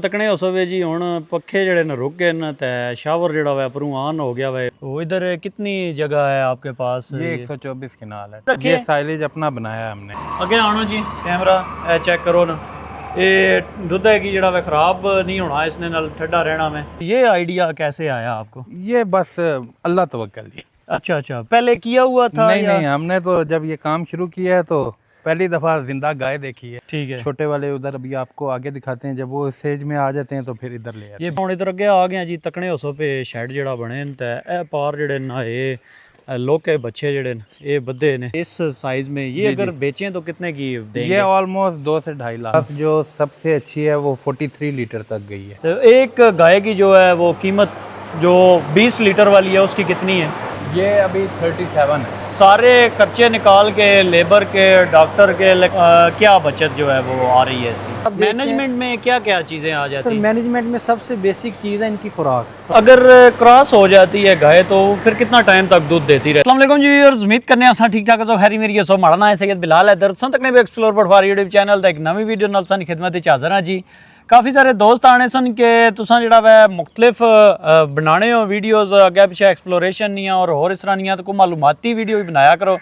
तकने हो सवे जी हुण पखे जड़े न रुक गए न ते शावर जड़ा वा परू ऑन हो गया वा। वो इधर कितनी जगह है आपके पास? ये 124 किनाल है। ये साइलेज अपना बनाया है हमने। अगे आणो जी कैमरा चेक करो ना। ये दुध है कि जड़ा वा खराब नहीं होना, इसने नाल ठंडा रहना में। ये आइडिया कैसे आया आपको? ये बस अल्लाह तवक्कल जी। अच्छा अच्छा, पहले किया हुआ था? नहीं, हमने तो जब ये काम शुरू किया है तो पहली दफा जिंदा गाय देखी है। ठीक है। छोटे वाले उधर अभी आपको आगे दिखाते हैं, जब वो स्टेज में आ जाते हैं तो फिर इधर ले आते हैं। ये हुण इधर अगे आ गया जी। तकने हो सो पे शेड जड़ा बने न ते ए पार जड़े ना ये लोके बच्चे जड़े न ये बद्धे ने इस साइज में। ये अगर बेचें तो कितने की देंगे? ये ऑलमोस्ट 2 से 2.5 लाख। जो सबसे अच्छी है वो 43 लीटर तक गई है। तो एक गाय की जो है वो कीमत जो 20 लीटर वाली है उसकी कितनी है? ये अभी 37 है। सारे खर्चे निकाल के, लेबर के, डॉक्टर के, क्या बचत जो है वो आ रही है इसकी? मैनेजमेंट में क्या क्या चीज़ें आ जाती हैं? मैनेजमेंट में सबसे बेसिक चीज़ है इनकी खुराक। अगर क्रॉस हो जाती है गाय तो फिर कितना टाइम तक दूध देती रहे? अस्सलाम वालेकुम जी, और उम्मीद करने हैं ठीक ठाक हो। खैरी मेरी सो माड़ा ना है सैयद बिलाल है दर तक ने भी एक्सप्लोर पटवार यूट्यूब चैनल एक नवी वीडियो नाल सन खिदमत च हाज़र हां जी। काफ़ी सारे दोस्त आने सन कि तुसां जिहड़ा वै मुख्तलिफ बनाने हो वीडियोज़ अग्गे पिछे एक्सप्लोरेशन दियां और होर इस तरह दियां तो कोई मालूमाती वीडियो भी बनाया करो।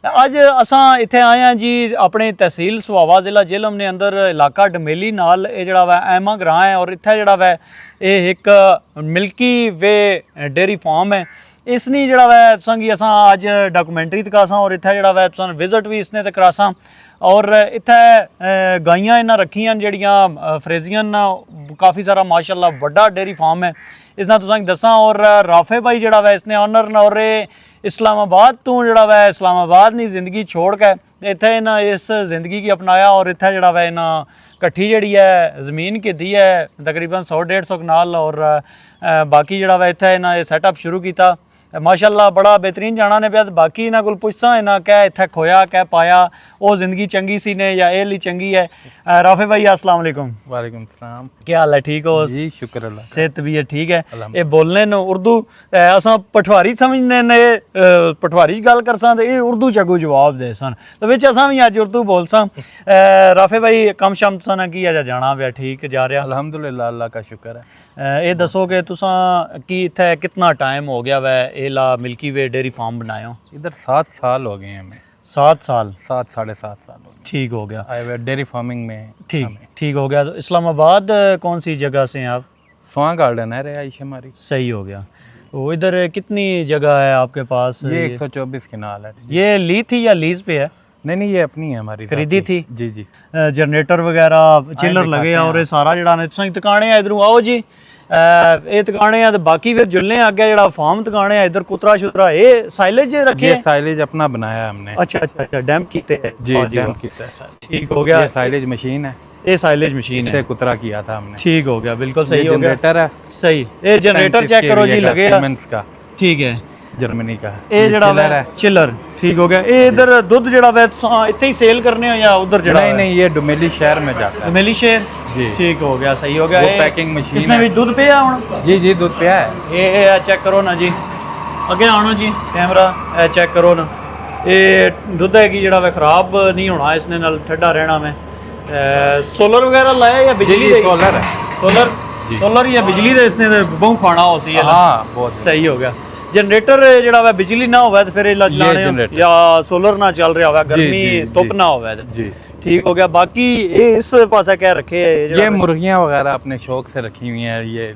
अज असां इत्थे आए हैं जी अपने तहसील सुहावा ज़िला जेहलम ने अंदर इलाका डमेली नाल ये जिहड़ा वै ऐमा ग्रां है और इत्थे जिहड़ा वै ये एक मिल्की वे डेयरी फार्म है। इसनी जिहड़ा वै तुसां गी असां अज डॉक्यूमेंट्री दिखासां और इत्थे जिहड़ा वै तुसां विजिट भी इसने ते करासां। और इत्थे गाइयां इन्हां रखियां जेहड़ियां फ्रेजियन काफ़ी सारा माशाअल्लाह बड़ा डेयरी फार्म है। इसना तुसां दसां और राफे भाई जिहड़ा वै इसने ऑनर न और इस्लामाबाद तो जिहड़ा वै इस्लामाबाद नी जिंदगी छोड़ के इत्थे इन्हां इस जिंदगी की अपनाया और इत्थे जिहड़ा वै इन्हां कट्ठी जिहड़ी है ज़मीन की दी है तकरीबन 100-150 कनाल और बाकी जिहड़ा वै इत्थे इन्हां सेटअप शुरू किया माशाअल्लाह बड़ा बेहतरीन जाना ने पिया। बाकी इन्हां कोल पुछसां इन्हां कै इत्थे खोया कै पाया वो जिंदगी चंगी सी ने या ए ली चंगी है। राफे भाई अस्सलाम वालेकुम। वालेकुम सलाम। क्या हाल है? ठीक हो जी? शुक्र अल्लाह। सेहत भी है ठीक है? ये बोलने न उर्दू असां पठवारी समझने ने पठवारी गल करसां ते ये उर्दू च अगू जवाब दे सन तो विच असां भी अज उर्दू बोलसां। राफे भाई कम शम तुसां की अज जाना पिया ठीक जा रहा? अल्हम्दुलिल्लाह अल्लाह का शुक्र है। ये दसो कि तुसां की इत्थे कितना टाइम हो गया वै एला मिल्की वे डेयरी फार्म बनाया? इधर 7 साल हो गए हैं हमें। 7 साल? 7 साढ़े 7 साल हो गए। ठीक हो गया। आए हुए डेयरी फार्मिंग में। ठीक हो गया। तो इस्लामाबाद कौन सी जगह से हैं आप? स्वां गार्डन है रिहाइश हमारी। सही हो गया। वो इधर कितनी जगह है आपके पास? ये 124 किनाल है। ये ली थी या लीज पे है? नहीं ये अपनी है हमारी। खरीदी थी? जी जी। जनरेटर वगैरह चिलर लगे और सारा जड़ा ने तुसां तकाने इधरों आओ जी। ये तकाने आ बाकी फिर जुलने अगे जड़ा फार्म तकाने इधर कुतरा शुतरा ये साइलेज रखे? ये साइलेज अपना बनाया है हमने। अच्छा अच्छा अच्छा, डैम्प कीते हैं जी? डैम्प कीता है। ठीक हो गया। ये साइलेज मशीन है। ये साइलेज मशीन है। कुतरा किया था हमने। ठीक हो गया, बिल्कुल सही हो गया। जनरेटर है। सही। ये जनरेटर चेक करो जी लगे का। ठीक है, जर्मनी का। ये जड़ा है चिलर। ठीक हो गया। ये इधर दूध जड़ा है इत्थे ही सेल करने हो या उधर जड़ा? नहीं ये डुमेली शहर में जाता है। डुमेली शहर जी। ठीक हो गया, सही हो गया। वो पैकिंग मशीन इसमें भी दूध पिया हुण? जी दूध पिया है। ये चेक करो ना जी, अगे आणो जी कैमरा चेक करो ना। ये दूध है कि जड़ा खराब नहीं होना, इसने नाल ठंडा रहना में। सोलर वगैरह लाया या बिजली? सोलर है। सोलर या बिजली दे इसने बहु खाना हो सी है। हाँ बहुत सही हो गया। जनरेटर जड़ा वा बिजली ना होवे तो फिर चलाने या सोलर ना चल रहा होवे, गर्मी धुप ना होवे जी। ठीक हो गया। बाकी ये इस पासे क्या रखे है? ये मुर्गियां वगैरह अपने शौक से रखी हुई हैं, ये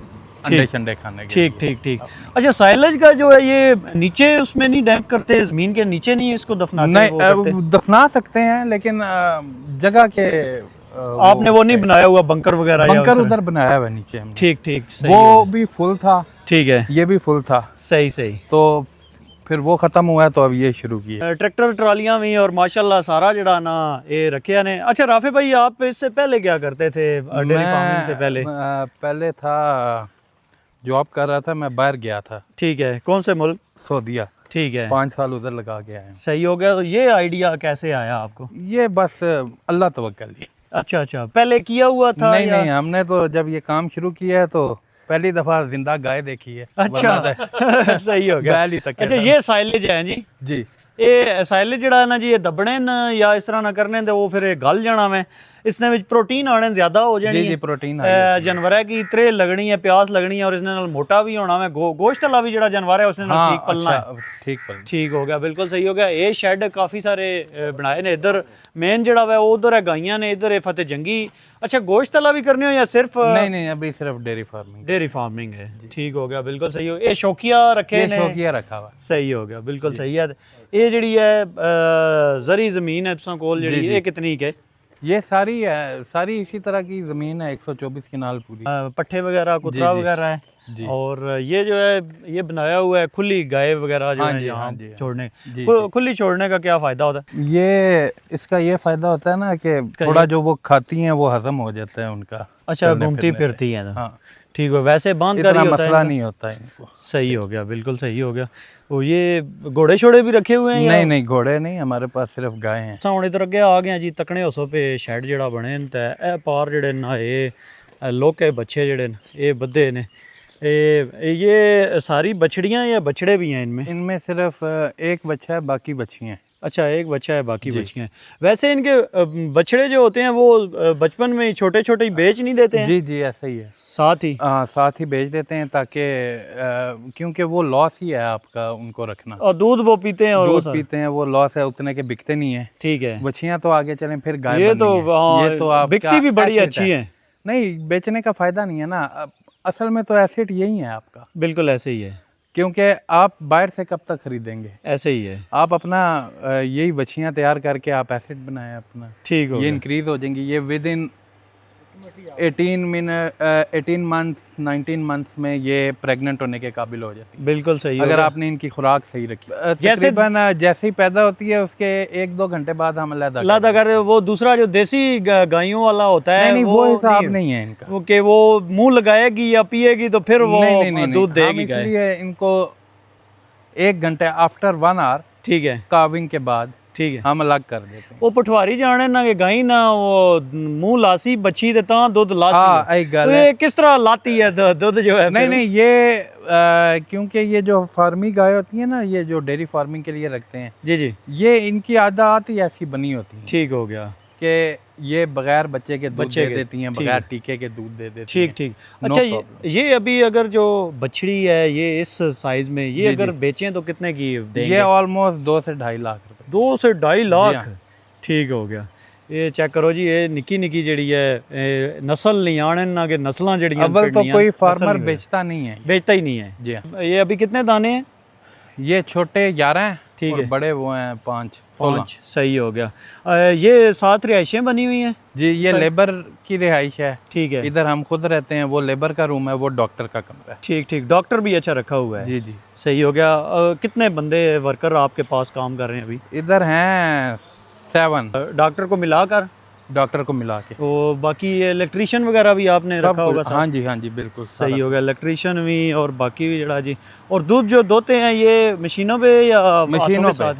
अंडे शंडे खाने के। ठीक। अच्छा, साइलेज का जो है ये नीचे उसमें नहीं डैम्प करते? जमीन के नीचे नहीं इसको दफनाते? नहीं दफना सकते हैं लेकिन जगह के आपने वो नहीं बनाया हुआ बंकर वगैरह? बंकर उधर बनाया हुआ नीचे हमने। ठीक वो भी फुल था। ठीक है, ये भी फुल था। सही। तो फिर वो खत्म हुआ तो अब ये शुरू किया। ट्रैक्टर ट्रालियां भी और माशाल्लाह सारा जड़ा ना ये रखे ने। अच्छा राफे भाई, आप इससे पहले क्या करते थे डेयरी फार्मिंग से पहले? पहले था जॉब कर रहा था, मैं बाहर गया था। ठीक है, कौन से मुल्क? सऊदीया। ठीक है, 5 साल उधर लगा के आए। सही हो गया। तो ये आइडिया कैसे आया आपको? ये बस अल्लाह तवक्कल जी। अच्छा, पहले किया हुआ था? नहीं हमने तो जब ये काम शुरू किया है तो पहली दफा जिंदा गाय देखी है। अच्छा सही हो गया। अच्छा, ये साइलेज है जी? ये साइलेज जड़ा ना जी ये दबने न या इस तरह ना करने तो वो फिर गल जाना में। इसने विच प्रोटीन आने ज्यादा हो जानी जी जी है प्रोटीन जानवर है कि त्रे लगनी है प्यास लगनी है और इसने नाल मोटा भी होना है गोश्त वाला भी जड़ा जानवर है उसने नाल ठीक पलना है ठीक हो गया बिल्कुल सही हो गया ये शेड काफी सारे बनाए ने इधर मेन जड़ा है उधर है गाइयां ने इधर है फतेह जंगी अच्छा गोश्त वाला भी करने हो या सिर्फ नहीं अभी सिर्फ डेयरी फार्मिंग है ठीक हो गया बिल्कुल सही हो ये शौकिया रखे ने शौकिया रखा हुआ सही हो गया बिल्कुल सही है ये जड़ी है जरी जमीन है तुसां कोल जड़ी ये कितनी के ये सारी इसी तरह की जमीन है 124 किनाल पूरी पट्ठे वगैरह कुतरा वगैरह है जी। और ये जो है ये बनाया हुआ है खुली गाय वगैरह जो है यहाँ छोड़ने खुली छोड़ने का क्या फायदा होता है इसका ये फायदा होता है ना कि थोड़ा जो वो खाती हैं वो हजम हो जाता है उनका अच्छा घूमती फिरती है हाँ ठीक है वैसे बांध कर मसला नहीं होता है इनको सही हो गया बिल्कुल सही हो गया वो ये घोड़े छोड़े भी रखे हुए हैं नहीं घोड़े नहीं हमारे पास सिर्फ गाय हैं हुण इधर अगे आ गए जी तकने उसो पे शेड जड़ा बने न ते ए पार जड़े ना ये लोके बच्चे जड़े न ये बद्धे ने ये सारी बछड़ियां या बछड़े भी हैं इनमें सिर्फ एक बच्चा है बाकी बच्चियां हैं अच्छा एक बच्चा है बाकी बच्चियां हैं वैसे इनके बछड़े जो होते हैं वो बचपन में ही छोटे छोटे ही बेच नहीं देते हैं जी ऐसा ही है साथ ही बेच देते हैं ताकि क्योंकि वो लॉस ही है आपका उनको रखना और दूध वो पीते हैं और दूध पीते हैं वो लॉस है उतने के बिकते नहीं है ठीक है बच्चियां तो आगे चलें फिर गाय ये तो आप बिकती भी बड़ी अच्छी है नहीं बेचने का फायदा नहीं है ना असल में तो एसेट यही है आपका बिल्कुल ऐसे ही है क्योंकि आप बाहर से कब तक खरीदेंगे ऐसे ही है आप अपना यही बच्चियां तैयार करके आप एसेट बनाएं अपना ठीक हो ये इंक्रीज हो जाएंगी ये विद इन 18 मंथ्स 19 मंथ्स में ये प्रेग्नेंट होने के काबिल हो जाती है बिल्कुल सही अगर आपने इनकी खुराक सही रखी जैसे ही पैदा होती है उसके 1-2 घंटे बाद हम अलग कर वो दूसरा जो देसी गायों वाला होता है नहीं वो हिसाब नहीं है इनका वो कि वो मुंह लगाएगी या पिएगी तो फिर वो दूध देगी इसलिए इनको 1 घंटे आफ्टर 1 आवर ठीक है काविंग के बाद ठीक है हम अलग कर देते हैं वो पठवारी जाने ना कि गाई ना वो मुंह लासी बच्ची दे ता दूध लासी ये किस तरह लाती है दूध जो है नहीं ये क्योंकि ये जो फार्मिंग गाय होती है ना ये जो डेयरी फार्मिंग के लिए रखते हैं जी ये इनकी आदत ही ऐसी बनी होती है ठीक हो गया कि ये बगैर बच्चे के दूध दे देती हैं बगैर टीके के दूध दे देती हैं ठीक अच्छा ये अभी अगर जो बछड़ी है ये इस साइज में ये अगर बेचें तो कितने की देंगे ये ऑलमोस्ट 2 से 2.5 लाख रुपए 2 से 2.5 लाख ठीक हो गया ये चेक करो जी ये निकी जड़ी है नस्ल नहीं आने ना कि नस्लां जड़ियां अव्वल तो कोई फार्मर बेचता नहीं है जी ये अभी कितने दाने हैं ये छोटे 11 हैं ठीक है बड़े वो हैं 5 सही हो गया ये 7 रिहाइशें बनी हुई हैं जी ये लेबर की रिहाइश है ठीक है इधर हम खुद रहते हैं वो लेबर का रूम है वो डॉक्टर का कमरा है ठीक डॉक्टर भी अच्छा रखा हुआ है जी सही हो गया कितने बंदे वर्कर आपके पास काम कर रहे हैं अभी इधर हैं 7 डॉक्टर को मिला के तो बाकी इलेक्ट्रीशियन वगैरह भी आपने रखा होगा हाँ जी बिल्कुल सही हो गया इलेक्ट्रीशियन भी और बाकी भी जड़ा जी और दूध जो दोते हैं ये मशीनों पे या मशीनों पे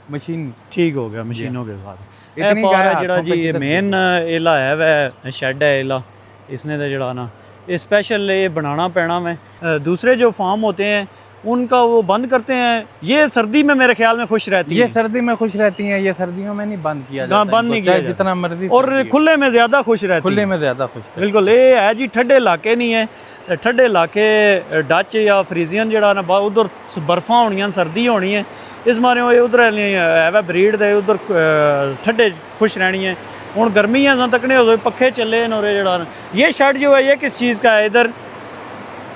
मशीन ठीक हो गया मशीनों के साथ जड़ा जी ये मेन एला है वह शेड है एला इसने तो जड़ा ना ये स्पेशल ये बनाना पैना में दूसरे जो फार्म होते हैं उनका वो बंद करते हैं ये सर्दी में मेरे ख्याल में खुश रहती है ये सर्दी में खुश रहती हैं ये सर्दियों में नहीं बंद किया जाता बंद नहीं किया जितना मर्जी और खुले में ज्यादा खुश रहती खुले में ज्यादा खुश बिल्कुल ये है जी ठंडे इलाके नहीं है ठंडे इलाके डच या फ्रीजियन जड़ा ना उधर बर्फा होनी सर्दी होनी है इस मारे उधर है ब्रीड दे उधर ठंडे खुश रहनी है हूँ गर्मियां तकने हो पखे चले न जड़ा ये शेड जो है ये किस चीज़ का है इधर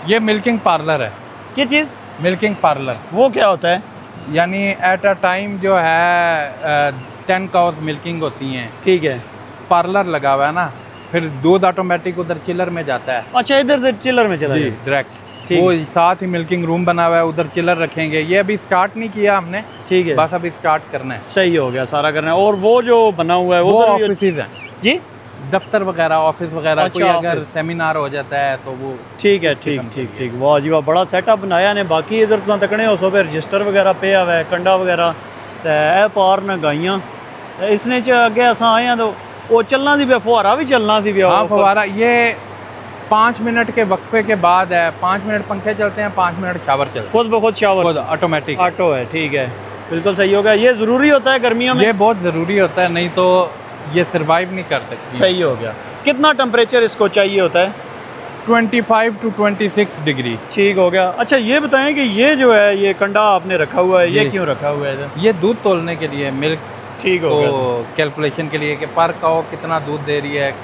ये मिल्किंग पार्लर है क्या चीज़ मिल्किंग पार्लर वो क्या होता है यानी एट अ टाइम जो है 10 काउस मिल्किंग होती हैं ठीक है पार्लर लगा हुआ है ना फिर दूध ऑटोमेटिक उधर चिलर में जाता है अच्छा इधर से चिलर में चला जी डायरेक्ट वो साथ ही मिल्किंग रूम बना हुआ है उधर चिलर रखेंगे ये अभी स्टार्ट नहीं किया हमने ठीक है बस अभी स्टार्ट करना है सही हो गया सारा करना है और वो जो बना हुआ है वो ऑफिस हैं जी दफ्तर वगैरह ऑफिस वगैरह कोई अगर सेमिनार हो जाता है तो वो ठीक है ठीक वाह जी वाह बड़ा सेटअप बनाया ने बाकी इधर तो तकने हो सो फिर रजिस्टर वगैरह पे हुआ है कंडा वगैरह ते पार न गाइयां इसने च अगे अस आए हैं तो वो चलना सी फुहारा भी चलना सी हाँ फुहारा ये 5 मिनट के वक्फे के बाद है 5 मिनट पंखे चलते हैं 5 मिनट शावर चलते हैं खुद ब खुद शावर ऑटोमेटिक ऑटो है ठीक है बिल्कुल सही हो गया ये ज़रूरी होता है गर्मियों में ये बहुत ज़रूरी होता है नहीं तो ये सर्वाइव नहीं कर सकती। सही हो गया। कितना टेम्परेचर इसको चाहिए होता है? 25 to 26 डिग्री। ठीक हो गया। अच्छा ये बताएं कि ये जो है ये कंडा आपने रखा हुआ है, ये जी। क्यों रखा हुआ है इधर? ये दूध तोलने के लिए, मिल्क ठीक हो गया। को कैलकुलेशन के लिए कि पर काऊ कितना दूध दे रही है,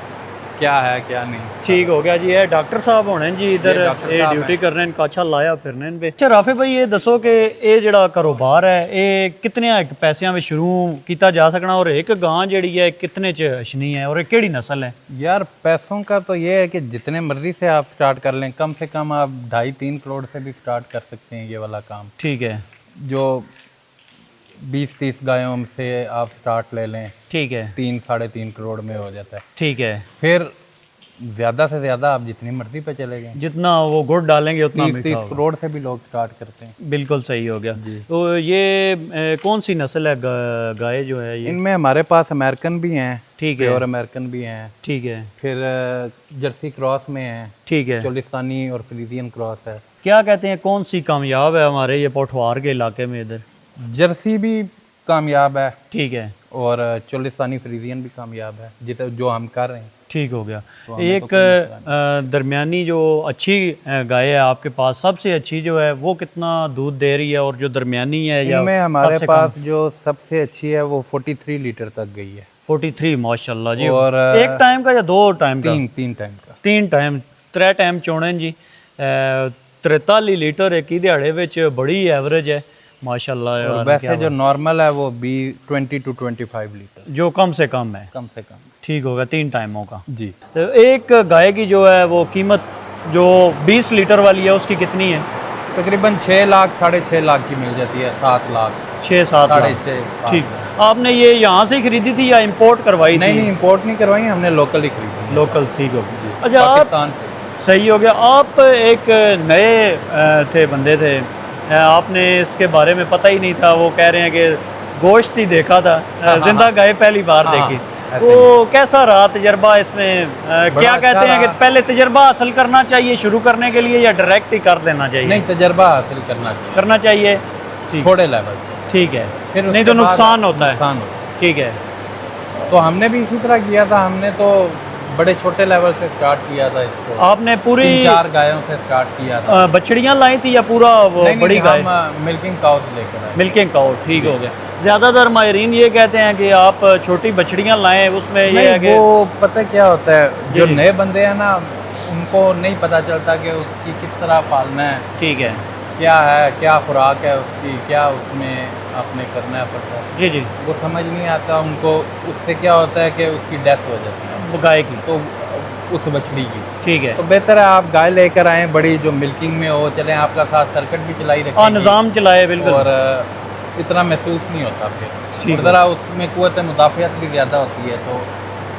क्या है क्या नहीं। ठीक हो गया जी। ये डॉक्टर साहब होने जी इधर ये डॉक्टर ये साहब ड्यूटी हैं। कर रहे हैं, इनका अच्छा लाया फिरने पे। अच्छा राफे भाई ये दसो कि ये जड़ा कारोबार है ये कितने पैसों में शुरू किया जा सकना और एक गां जड़ी है कितने च अछनी है और केड़ी नस्ल है? यार पैसों का तो ये है कि जितने मर्जी से आप स्टार्ट कर लें, कम से कम आप 2.5-3 करोड़ से भी स्टार्ट कर सकते हैं ये वाला काम। ठीक है। जो 20-30 गायों से आप स्टार्ट ले लें, ठीक है। 3-3.5 करोड़ में हो जाता है। ठीक है। फिर ज़्यादा से ज़्यादा आप जितनी मर्जी पे चले गए, जितना वो गुड़ डालेंगे उतना 30 मीठा होगा। करोड़ से भी लोग स्टार्ट करते हैं। बिल्कुल सही हो गया। तो ये कौन सी नस्ल है गाय जो है ये? इनमें हमारे पास अमेरिकन भी हैं, ठीक है। प्योर अमेरिकन भी हैं, ठीक है। फिर जर्सी क्रॉस में हैं, ठीक है। चोलिस्तानी और फ्रीजियन क्रॉस है। क्या कहते हैं कौन सी कामयाब है हमारे ये पोठवार के इलाके में इधर? जर्सी भी कामयाब है ठीक है। और चोलिस्तानी फ्रीजियन भी कामयाब है, जितना जो हम कर रहे हैं। ठीक हो गया। तो हमें एक दरमियानी जो अच्छी गाय है आपके पास, सबसे अच्छी जो है वो कितना दूध दे रही है और जो दरमियानी है या इनमें हमारे सबसे पास कम? जो सबसे अच्छी है वो 43 लीटर तक गई है। 43 माशाल्लाह जी। और एक टाइम का या दो टाइम का? तीन टाइम का। तीन टाइम, 3 टाइम चोने जी। 43 लीटर एक ही दिहाड़े विच बड़ी एवरेज है माशाल्लाह और यार। वैसे जो नॉर्मल है वो 20 to 25 लीटर, जो कम से कम है। कम से कम। ठीक होगा 3 टाइमों का जी। तो एक गाय की जो है वो कीमत जो 20 लीटर वाली है उसकी कितनी है? तकरीबन 6 लाख 6.5 लाख की मिल जाती है, 7 लाख 6-7 लाख। 6.5। ठीक। आपने ये यहाँ से खरीदी थी या इंपोर्ट करवाई थी? नहीं, इंपोर्ट नहीं करवाई, हमने लोकल ही खरीदी। लोकल। ठीक हो गया। अच्छा आप पाकिस्तान से। सही हो गया। आप एक नए थे बंदे थे, आपने इसके बारे में पता ही नहीं था, वो कह रहे हैं कि गोश्त ही देखा था, जिंदा गाय पहली बार देखी। तो कैसा रहा तजर्बा इसमें? क्या कहते हैं कि पहले तजर्बा हासिल करना चाहिए शुरू करने के लिए या डायरेक्ट ही कर देना चाहिए? नहीं, तजर्बा हासिल करना चाहिए ठीक। थोड़े लेवल। ठीक है। फिर नहीं उसके तो बाद नुकसान होता है। नुकसान होता है। ठीक है। तो हमने भी इसी तरह किया था, हमने तो बड़े छोटे लेवल से स्टार्ट किया था इसको। आपने पूरी 3-4 गायों से स्टार्ट किया था। बछड़ियाँ लाई थी या पूरा वो बड़ी गाय? हम मिल्किंग काउस लेकर आए। Milking cow. ठीक हो गया। ज़्यादातर माहिरीन ये कहते हैं कि आप छोटी बछड़ियाँ लाएं, उसमें ये है कि वो पता क्या होता है, जो जी। नए बंदे हैं ना उनको नहीं पता चलता कि उसकी किस तरह पालना है, ठीक है। क्या है, क्या खुराक है उसकी, क्या उसमें आपने करना पड़ता है। जी जी। वो समझ नहीं आता उनको। उससे क्या होता है कि उसकी डेथ हो जाती है वो गाय की। तो उस बछड़ी की। ठीक है। तो बेहतर है आप गाय लेकर आए बड़ी, जो मिल्किंग में हो, चलें आपका साथ सर्किट भी चलाई रखें। हाँ निज़ाम चलाए बिल्कुल। और इतना महसूस नहीं होता फिर। ठीक और ज़रा उसमें कुव्वत मुदाफ़ियत भी ज़्यादा होती है, तो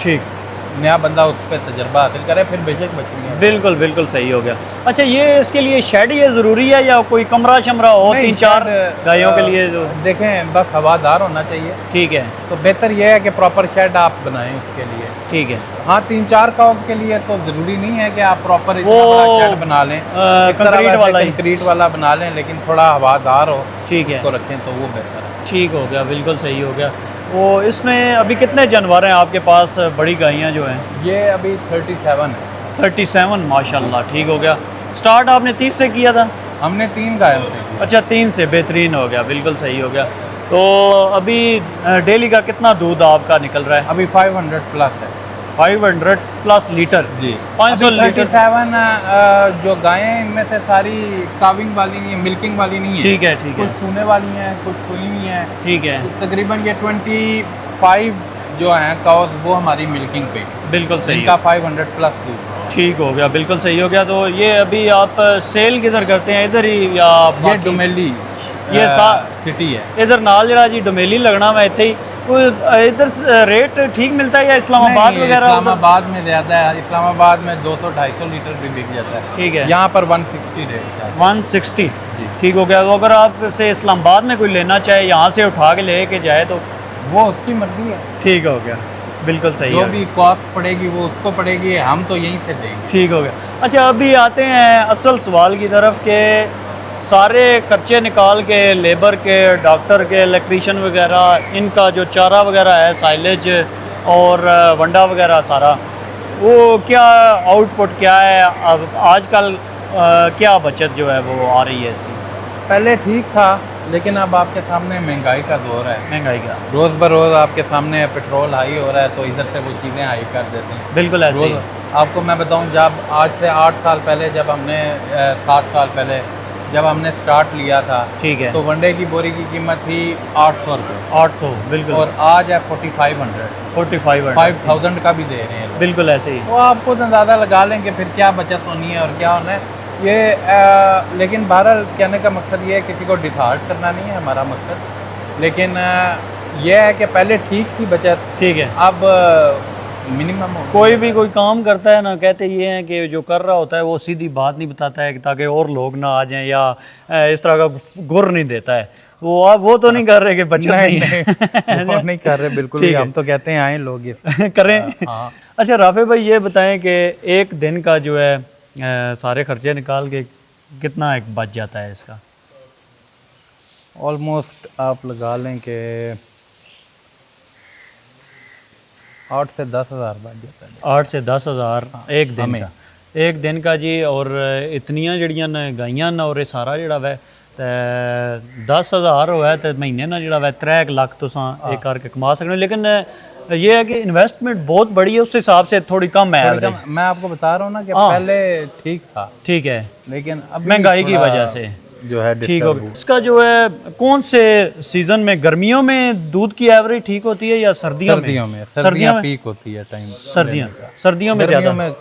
ठीक। नया बंदा उस पर तजर्बा हासिल करे फिर बेशक बछड़ियाँ। बिल्कुल बिल्कुल सही हो गया। अच्छा ये इसके लिए शेड ये ज़रूरी है या कोई कमरा शमरा हो? नहीं, 3-4 शेड, गायों के लिए जो? देखें बस हवादार होना चाहिए। ठीक है। तो बेहतर यह है कि प्रॉपर शेड आप बनाएं उसके लिए। ठीक है। हाँ 3-4 काउस के लिए तो ज़रूरी नहीं है कि आप प्रॉपर वो शेड बना लें। कंक्रीट वाला ही। कंक्रीट वाला बना लें, लेकिन थोड़ा हवादार हो ठीक है। उसको रखें तो वो बेहतर है। ठीक हो गया। बिल्कुल सही हो गया। वो इसमें अभी कितने जानवर हैं आपके पास बड़ी गायें जो हैं? ये अभी 37 है। 37 माशाल्लाह। ठीक हो गया। स्टार्ट आपने 30 से किया था? हमने 3 गायों से किया। अच्छा 3 से बेहतरीन हो गया। बिल्कुल सही हो गया। तो अभी डेली का कितना दूध आपका निकल रहा है? अभी 500 प्लस है। 500 प्लस लीटर जी। 500 लीटर। 37 जो गायें हैं इनमें से सारी काविंग वाली नहीं है, मिल्किंग वाली नहीं है। ठीक है। ठीक कुछ है। सूने वाली हैं, कुछ खुली हुई हैं। ठीक है। तो तकरीबन ये 25 जो हैं काउस वो हमारी मिल्किंग पे, बिल्कुल सही इनका है। 500 प्लस दूध। ठीक हो गया। बिल्कुल सही हो गया। तो ये अभी आप सेल किधर करते हैं, इधर ही या ये बाकी? डुमेली ये सिटी है। इधर नाल जरा जी डोमेली लगना मैं इतने ही कोई इधर रेट ठीक मिलता है या इस्लामाबाद नहीं, वगैरह? इस्लामाबाद में ज़्यादा है। इस्लामाबाद में 200-250 लीटर भी बिक जाता है। ठीक है। यहाँ पर 160 रेट है। 160। जी। ठीक हो गया। तो अगर आप से इस्लामाबाद में कोई लेना चाहे यहाँ से उठा के लेके जाए तो? वो उसकी मर्जी है। ठीक हो गया। बिल्कुल सही जो है। भी कॉस्ट पड़ेगी वो उसको पड़ेगी, हम तो यहीं से देंगे। ठीक हो गया। अच्छा अभी आते हैं असल सवाल की तरफ के सारे खर्चे निकाल के लेबर के, डॉक्टर के, इलेक्ट्रीशियन वगैरह, इनका जो चारा वगैरह है, साइलेज, और वंडा वगैरह सारा, वो क्या आउटपुट क्या है अब आजकल, क्या बचत जो है वो आ रही है इसकी? पहले ठीक था, लेकिन अब आपके सामने महंगाई का दौर है। महंगाई का रोज़ बरोज़ आपके सामने पेट्रोल हाई हो रहा है, तो इधर से वो चीज़ें हाई कर देते हैं। बिल्कुल ऐसे ही। आपको मैं बताऊं, जब आज से 8 साल पहले, जब हमने 7 साल पहले जब हमने स्टार्ट लिया था, ठीक है, तो वनडे की बोरी की कीमत थी 800 रुपये, 800 बिल्कुल, और आज है 4500, 5000 का भी दे रहे हैं। बिल्कुल ऐसे ही। तो आपको तो अंदाज़ा लगा लें कि फिर क्या बचत होनी है और क्या होना है ये। लेकिन बहरहाल कहने का मकसद ये है, किसी को डिसहार्ट करना नहीं है हमारा मकसद, लेकिन यह है कि पहले ठीक थी बचत, ठीक है। अब मिनिमम कोई भी कोई काम करता है ना, कहते ये हैं कि जो कर रहा होता है वो सीधी बात नहीं बताता है ताकि और लोग ना आ जाएं, या इस तरह का गुर नहीं देता है। वो तो नहीं कर रहे कि बचत नहीं है। वो नहीं कर रहे, बिल्कुल भी। हम तो कहते हैं आए लोग ये करें। हाँ। अच्छा राफे भाई, ये बताएं कि एक दिन का जो है सारे खर्चे निकाल के कितना एक बच जाता है इसका? ऑलमोस्ट आप लगा लें कि 8 से 10 हज़ार बच जाता है। 8 से 10 हज़ार एक दिन का, एक दिन का जी। और इतनियां जड़ियां न गाइयां न और सारा जड़ा वै 10 हज़ार होया तो महीने ना जड़ा वै 3 लाख तो एक करके कमा सकते। लेकिन ये है कि इन्वेस्टमेंट बहुत बड़ी है, उस हिसाब से थोड़ी कम है। मैं आपको बता रहा हूँ ना कि पहले ठीक था, ठीक है, लेकिन अब महंगाई की वजह से जो है ठीक हो गया। इसका जो है कौन से सीजन में, गर्मियों में दूध की एवरेज ठीक होती है या सर्दियों में? सर्दियों में पीक होती है टाइम। सर्दियों में ज़्यादा में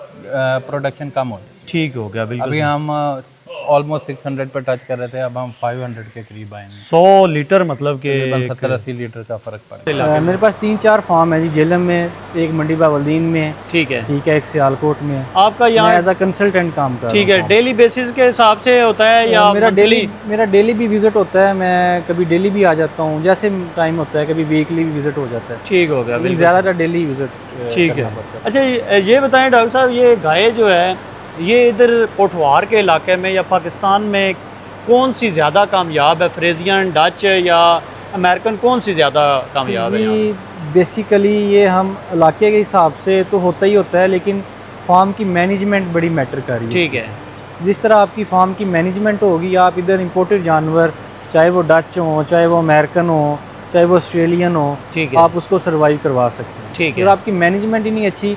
प्रोडक्शन कम हो जाती है। ठीक हो गया, बिल्कुल। अभी हम ऑलमोस्ट 600 पर टच कर रहे थे, अब हम 500 के करीब आएंगे। 100 लीटर मतलब कि 70-80 लीटर का फर्क पड़ेगा। मेरे पास 3-4 फार्म है जी, जेलम में, एक मंडी बावलदीन में, ठीक है, एक सियालकोट में। आपका यहाँ एज अ कंसल्टेंट काम कर रहा हूं। ठीक है, डेली बेसिस के हिसाब से होता है या मेरा डेली भी विजिट होता है। मैं कभी डेली भी आ जाता हूँ, जैसे टाइम होता है, कभी वीकली भी विजिट हो जाता है। ठीक हो गया, ज़्यादातर डेली विजिट। ठीक है। अच्छा ये बताएं डॉक्टर साहब, ये गाय जो है ये इधर पोठवार के इलाके में या पाकिस्तान में कौन सी ज़्यादा कामयाब है? फ्रेजियन, डच या अमेरिकन, कौन सी ज़्यादा कामयाब है? बेसिकली ये हम इलाके के हिसाब से तो होता ही होता है, लेकिन फार्म की मैनेजमेंट बड़ी मैटर कर रही है। ठीक है, जिस तरह आपकी फार्म की मैनेजमेंट होगी, आप इधर इंपोर्टेड जानवर, चाहे वो डच हो, चाहे वो अमेरिकन हो, चाहे वो ऑस्ट्रेलियन हो, ठीक है, आप उसको सर्वाइव करवा सकते हैं। ठीक है। अगर आपकी मैनेजमेंट ही नहीं अच्छी,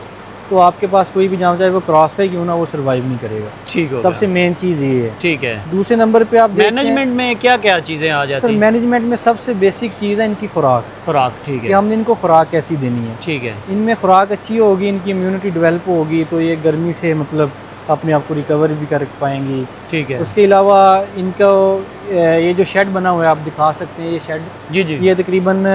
तो आपके पास कोई भी जानवर, चाहे वो क्रॉस का ही क्यों ना, वो सर्वाइव नहीं करेगा। ठीक हो सबसे मेन चीज़ ये है। ठीक है। दूसरे नंबर पे आप मैनेजमेंट में क्या क्या चीज़ें आ जाती हैं? हैं? मैनेजमेंट में सबसे बेसिक चीज़ है इनकी खुराक। ठीक कि है, हमने इनको खुराक कैसी देनी है। ठीक है, इनमें खुराक अच्छी होगी, इनकी इम्यूनिटी डेवलप होगी, तो ये गर्मी से मतलब अपने आप को रिकवर भी कर पाएंगी। ठीक है। उसके अलावा इनको ये जो शेड बना हुआ है, आप दिखा सकते हैं ये शेड। जी जी। ये तकरीबन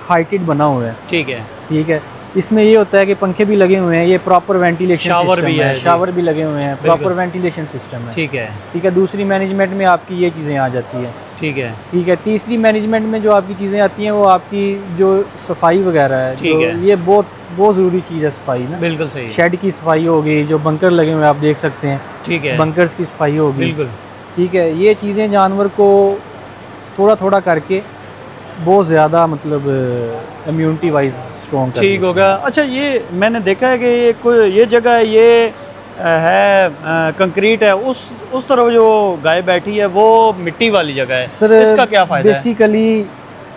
हाइटेड बना हुआ है। ठीक है, ठीक है। इसमें ये होता है कि पंखे भी लगे हुए हैं, ये प्रॉपर वेंटिलेशन शावर भी है, शावर भी लगे हुए हैं, प्रॉपर वेंटिलेशन सिस्टम है। ठीक है, ठीक है। दूसरी मैनेजमेंट में आपकी ये चीज़ें आ जाती हैं। ठीक है, ठीक है। तीसरी मैनेजमेंट में जो आपकी चीज़ें आती हैं, वो आपकी जो सफाई वगैरह है, ठीक है। ये बहुत ज़रूरी चीज़ है सफाई ना। बिल्कुल सही। शेड की सफाई होगी, जो बंकर लगे हुए हैं आप देख सकते हैं, ठीक है, बंकर्स की सफाई होगी। बिल्कुल। ठीक है। ये चीज़ें जानवर को थोड़ा थोड़ा करके बहुत ज़्यादा मतलब इम्यूनिटी वाइज स्ट्रॉन्ग कर ठीक हो गया। अच्छा ये मैंने देखा है कि ये कोई ये जगह है, ये है कंक्रीट है, उस तरफ जो गाय बैठी है वो मिट्टी वाली जगह है। सर इसका क्या फ़ायदा है? बेसिकली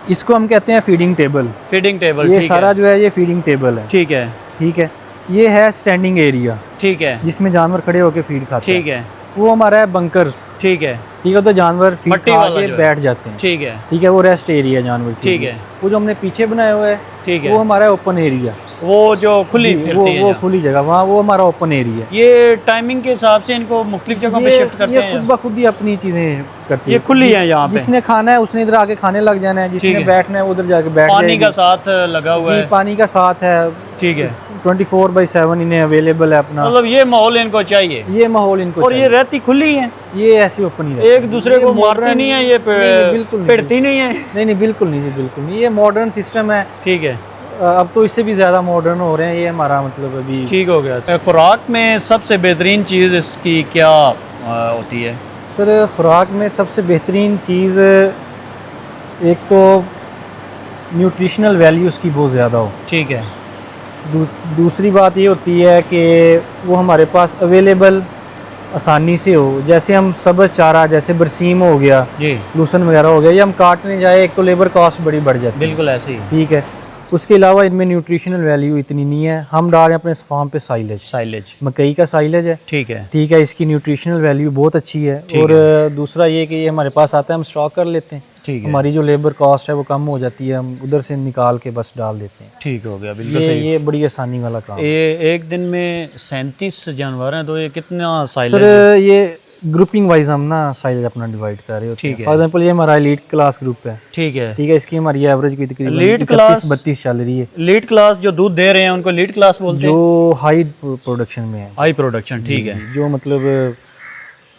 इसको हम कहते हैं फीडिंग टेबल। फीडिंग टेबल, ये सारा जो है ये फीडिंग टेबल है। ठीक है, ठीक है। ये है स्टैंडिंग एरिया, ठीक है, जिसमें जानवर खड़े होकर फीड खाते हैं। ठीक है, वो हमारा है बंकर्स। ठीक है, ठीक है। तो जानवर फीड मट्टी खा वाला के जो है। बैठ जाते हैं। ठीक है, ठीक है। वो रेस्ट एरिया जानवर के ठीक लिए। है। वो जो हमने पीछे बनाया हुआ है, ठीक है, वो हमारा ओपन एरिया, वो जो खुली जी, फिरती है वो जहाँ। खुली जगह, वहाँ वो हमारा ओपन एरिया। ये टाइमिंग के हिसाब से इनको मुख्तलिफ जगहों पे शिफ्ट करते ये हैं? खुद ब खुद ही अपनी चीजें करती ये खुली है यहाँ पे? जिसने खाना है उसने इधर आके खाने लग जाना है, जिसने बैठना है उधर जाके बैठ पानी जाएगी। का साथ लगा हुआ है? पानी का साथ है। ठीक है। 24/7 इन्हें अवेलेबल है अपना। मतलब ये माहौल इनको चाहिए, ये माहौल इनको और ये रहती खुली है, ये ऐसी ओपन ही रहती है। एक दूसरे को मारती नहीं है, ये बिल्कुल पिटती नहीं है? नहीं, बिल्कुल नहीं जी, बिल्कुल नहीं। ये मॉडर्न सिस्टम है। ठीक है। अब तो इससे भी ज़्यादा मॉडर्न हो रहे हैं। ये हमारा मतलब अभी ठीक हो गया। खुराक में सबसे बेहतरीन चीज़ इसकी क्या होती है? सर खुराक में सबसे बेहतरीन चीज़ एक तो न्यूट्रिशनल वैल्यू उसकी बहुत ज़्यादा हो। ठीक है, दूसरी बात ये होती है कि वो हमारे पास अवेलेबल आसानी से हो। जैसे हम सब्ज़ चारा जैसे बरसीम हो गया, जी लूसन वगैरह हो गया, ये हम काटने जाए एक तो लेबर कॉस्ट बड़ी बढ़ जाती है। बिल्कुल ऐसे ही ठीक है। उसके अलावा इनमें न्यूट्रिशनल वैल्यू इतनी नहीं है। हम डाल रहे हैं अपने फार्म पे साइलेज, साइलेज, मकई का साइलेज है। ठीक है। ठीक है, इसकी न्यूट्रिशनल वैल्यू बहुत अच्छी है। ठीक और दूसरा ये कि ये हमारे पास आता है, हम स्टॉक कर लेते हैं। ठीक है, हमारी जो लेबर कॉस्ट है वो कम हो जाती है, हम उधर से निकाल के बस डाल देते हैं। ठीक हो गया, बिल्कुल ये सही। ये बड़ी आसानी वाला काम है। ये एक दिन में 37 जानवर हैं, तो ये कितना साइलेज सर ये ग्रुपिंग वाइज हम ना साइज अपना डिवाइड कर रहे होते ठीक हैं। है। फॉर एग्जांपल ये हमारा एलीट क्लास ग्रुप है। ठीक है। ठीक है, इसकी हमारी एवरेज की तकरीबन Elite class- 32 चल रही है। लीड क्लास जो दूध दे रहे हैं उनको लीड क्लास बोलते हैं, जो हाई प्रोडक्शन में है, हाई प्रोडक्शन। ठीक है। जो मतलब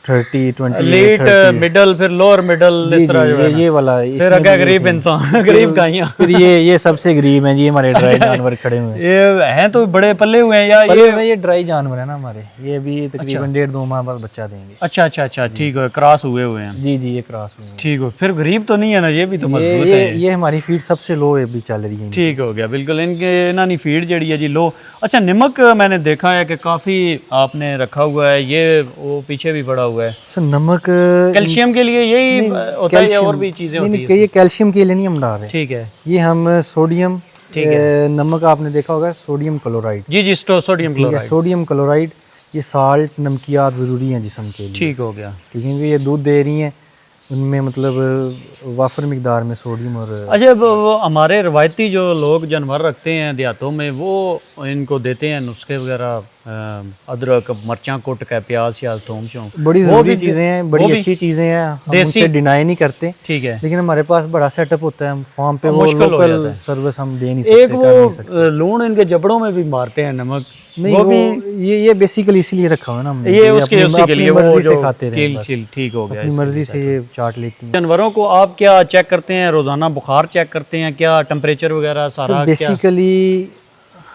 30 20 लीड, मिडल, फिर लोअर मिडल, इस तरह जो है ना। ये वाला फिर इसमें अगर भी गरीब ऐसे- इंसान, गरीब गाइयाँ, फिर ये सबसे गरीब हैं जी, हमारे ड्राई जानवर खड़े हुए हैं। ये हैं तो बड़े पल्ले हुए हैं या पर ये? ये ड्राई जानवर है ना हमारे, ये भी तकरीबन 1.5-2 माह बाद बच्चा देंगे। अच्छा अच्छा अच्छा, ठीक है, क्रॉस हुए हुए हैं। जी जी, ये क्रॉस हुए हैं। ठीक हो, फिर गरीब तो नहीं है ना, ये भी तो मजबूत ये है। ये हमारी फीड सबसे लो है भी चल रही है। ठीक हो गया, बिल्कुल। इनके इन्होंने फीड जड़ी है जी लो। अच्छा, नमक मैंने देखा है कि काफ़ी आपने रखा हुआ है, ये वो पीछे भी पड़ा हुआ है। सर नमक कैल्शियम के लिए यही होता है या और भी चीज़ें होती नहीं, हैं? ये कैल्शियम के लिए नहीं हम डाल रहे हैं। ठीक है, ये हम सोडियम, ठीक है। नमक आपने देखा होगा सोडियम क्लोराइड। जी जी, सोडियम ठीक है, क्लोराइड। सोडियम क्लोराइड, ये साल्ट नमकियात ज़रूरी हैं जिस्म के लिए। ठीक हो गया। ठीक है, क्योंकि ये दूध दे रही हैं, उनमें मतलब वाफर मिकदार में सोडियम और अच्छा, वो हमारे रवायती जो लोग जानवर रखते हैं देहातों में, वो इनको देते हैं नुस्खे वगैरह, अदरक, मर्चां कुट के, प्याज श्याज, थोम शोम, बड़ी वो ज़रूरी भी चीज़ें हैं, वो बड़ी भी अच्छी चीज़ें हैं, हम देसी- उनसे डिनाई नहीं करते। ठीक है। लेकिन हमारे पास बड़ा सेटअप होता है, हम फार्म पे वो मुश्किल हो जाता लोकल है। सर्विस हम दे नहीं सकते, एक कर नहीं सकते। वो लूण इनके जबड़ों में भी मारते हैं नमक, नहीं वो वो भी ये बेसिकली इसीलिए रखा हुआ है ना हमने, ये उसके अपनी- उसी के अपनी लिए वो मर्जी जो से खाते रहे कील बस। चिल। ठीक हो गया। अपनी मर्जी से ये चाट लेती हैं। जानवरों को आप क्या चेक करते हैं रोजाना? बुखार चेक करते हैं क्या? टेम्परेचर वगैरह सारा क्या? बेसिकली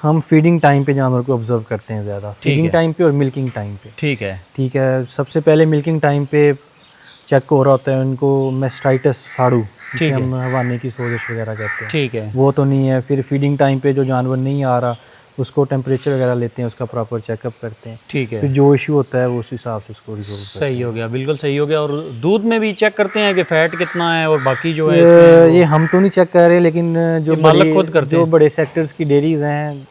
हम फीडिंग टाइम पे जानवर को ऑब्जर्व करते हैं ज़्यादा, फीडिंग है। टाइम पे और मिल्किंग टाइम पे। ठीक है। ठीक है, सबसे पहले मिल्किंग टाइम पे चेक हो रहा होता है उनको मेस्टाइटिस साड़ू, जिसे हम हवाने की सोजिश वगैरह कहते हैं, ठीक है। वो तो नहीं है। फिर फीडिंग टाइम पे जो जानवर नहीं आ रहा उसको टेम्परेचर वगैरह लेते हैं, उसका प्रॉपर चेकअप करते हैं। ठीक है, फिर जो इशू होता है वो उस हिसाब से उसको रिजोल्व करते सही हो गया, बिल्कुल सही हो गया। और दूध में भी चेक करते हैं कि फैट कितना है और बाकी जो है हैं। ये हम तो नहीं चेक कर रहे, लेकिन जो ये मालिक खुद करते जो हैं। बड़े सेक्टर्स की डेयरीज हैं,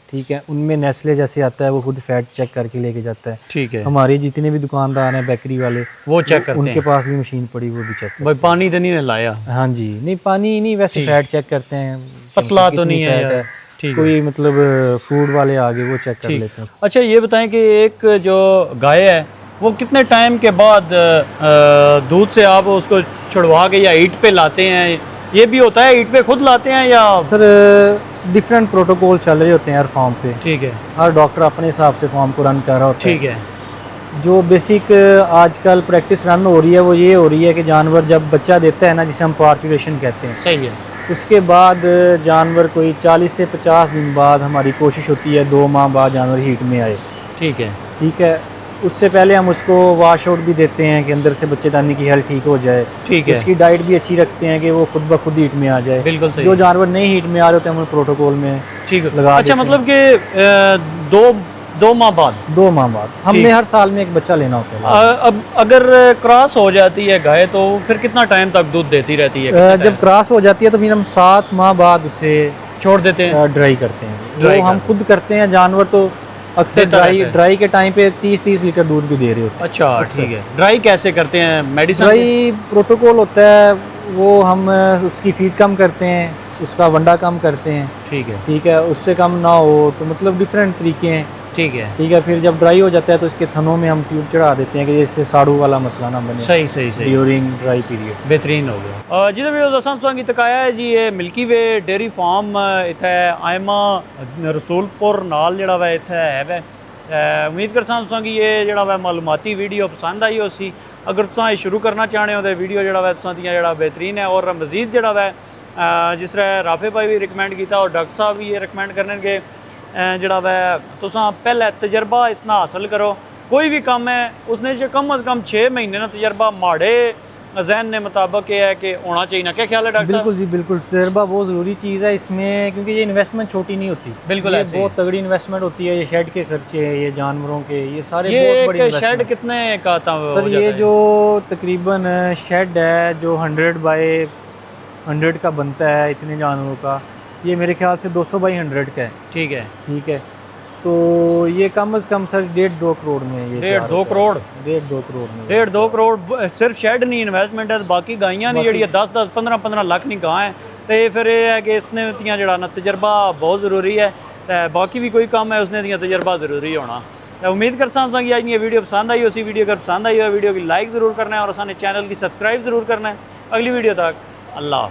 ठीक है, उनमें नेस्ले जैसे आता है वो खुद फैट चेक करके लेके जाता है। ठीक है, हमारे जितने भी दुकानदार हैं बेकरी वाले, वो चेक करते उनके हैं। पास भी मशीन पड़ी, वो भी चेक करते भाई पानी तो नहीं लाया? हैं। हाँ जी, नहीं पानी नहीं, वैसे फैट चेक करते हैं, पतला तो कितनी नहीं है फैट यार। ठीक है। कोई मतलब फूड वाले आगे वो चेक कर ठीक। लेते हैं। अच्छा, ये बताएं कि एक जो गाय है वो कितने टाइम के बाद दूध से आप उसको छुड़वा के या ईट पे लाते हैं? ये भी होता है, ईट पे खुद लाते हैं या? सर डिफरेंट प्रोटोकॉल चल रहे होते हैं हर फार्म पे, ठीक है, हर डॉक्टर अपने हिसाब से फार्म को रन कर रहा होता है। ठीक है, जो बेसिक आजकल प्रैक्टिस रन हो रही है वो ये हो रही है कि जानवर जब बच्चा देता है ना, जिसे हम पार्चुरेशन कहते हैं, सही है, उसके बाद जानवर कोई 40 से 50 दिन बाद हमारी कोशिश होती है 2 माह बाद जानवर हीट में आए। ठीक है, ठीक है, उससे पहले हम उसको वॉश आउट भी देते हैं कि अंदर से बच्चेदानी की हेल्थ ठीक हो जाए। ठीक है, उसकी डाइट भी अच्छी रखते हैं कि वो खुद ब खुद हीट में आ जाए। बिल्कुल सही। जो जानवर नहीं हीट में आ रहे होते हैं हम प्रोटोकॉल में ठीक है, लगा अच्छा, देते मतलब कि दो माह बाद 2 माह बाद हमने हर साल में एक बच्चा लेना होता है। अब अगर क्रॉस हो जाती है गाय तो फिर कितना टाइम तक दूध देती रहती है? जब क्रॉस हो जाती है तो फिर हम 7 माह बाद उसे छोड़ देते हैं? ड्राई करते हैं। ड्राई वो हम खुद करते हैं, जानवर तो अक्सर देता रहता है। ड्राई के टाइम पे 30-30 लीटर दूध भी दे रहे होते हैं। अच्छा, ठीक है। ड्राई कैसे करते हैं? मेडिसिन? ड्राई प्रोटोकॉल होता है, वो हम उसकी फीड कम करते हैं, उसका वंडा कम करते हैं। ठीक है, ठीक है, उससे कम ना हो तो मतलब डिफरेंट तरीके हैं। ठीक है, ठीक है, फिर जब ड्राई हो जाता है तो इसके थनों में हम ट्यूब चढ़ा देते हैं कि जिससे साड़ू वाला मसला ना बने सही सही सही, ड्यूरिंग ड्राई पीरियड। बेहतरीन हो गया। जिस भी असां तुसां गी तकाया है जी, ये मिल्की वे डेयरी फार्म इत्थे आयमा रसूलपुर नाल जेड़ा वा इत्थे है वै। उम्मीद करसां तुसां गी ये जेड़ा वा मालूमाती वीडियो पसंद आई होसी। अगर तुसां ये शुरू करना चाहते हो तो वीडियो जेड़ा वा तुसां दियां जेड़ा बेहतरीन है। और मजीद जेड़ा वा जिस तरह राफे भाई भी रिकमेंड किया और डॉक्टर साहब भी ये रिकमेंड करने के जड़ा वै तुसां पहले तजर्बा इसना हासिल करो। कोई भी काम है उसने जो कम अज़ कम 6 महीने ना तजर्बा माड़े जहन ने मुताबिक ये है कि होना चाहिए ना, क्या ख्याल है डॉक्टर साहब? बिल्कुल जी बिल्कुल, तजर्बा बहुत ज़रूरी चीज़ है इसमें, क्योंकि ये इन्वेस्टमेंट छोटी नहीं होती। बिल्कुल ये ऐसे ही। बहुत तगड़ी इन्वेस्टमेंट होती है। ये शेड के खर्चे, ये जानवरों के, ये सारे ये बहुत बड़ी एक शेड इन्वेस्टमेंट। कितने का था सर हो ये जाता है? जो तकरीबन शेड है जो 100 बाय 100 का बनता है इतने जानवरों का, ये मेरे ख्याल से 200 बाई 100 का है। ठीक है, ठीक है, तो ये कम से कम सर 1.5-2 करोड़ में ये 1.5-2 करोड़ 1.5-2 करोड़ में 1.5-2 करोड़ सिर्फ शेड नहीं इन्वेस्टमेंट है, बाकी गाइयां नहीं बाकी- जी 10-10 15-15 लाख नहीं गां है। तो फिर ये है कि इसने दियां जड़ा ना तजर्बा बहुत ज़रूरी है, ते बाकी भी कोई काम है उसने दियां तजर्बा ज़रूरी होना। तो उम्मीद करता हूँ कि आज ये वीडियो पसंद आई, उसी वीडियो अगर पसंद आई हो वीडियो की लाइक ज़रूर करना है और साने चैनल की सब्सक्राइब ज़रूर करना है। अगली वीडियो तक अल्लाह।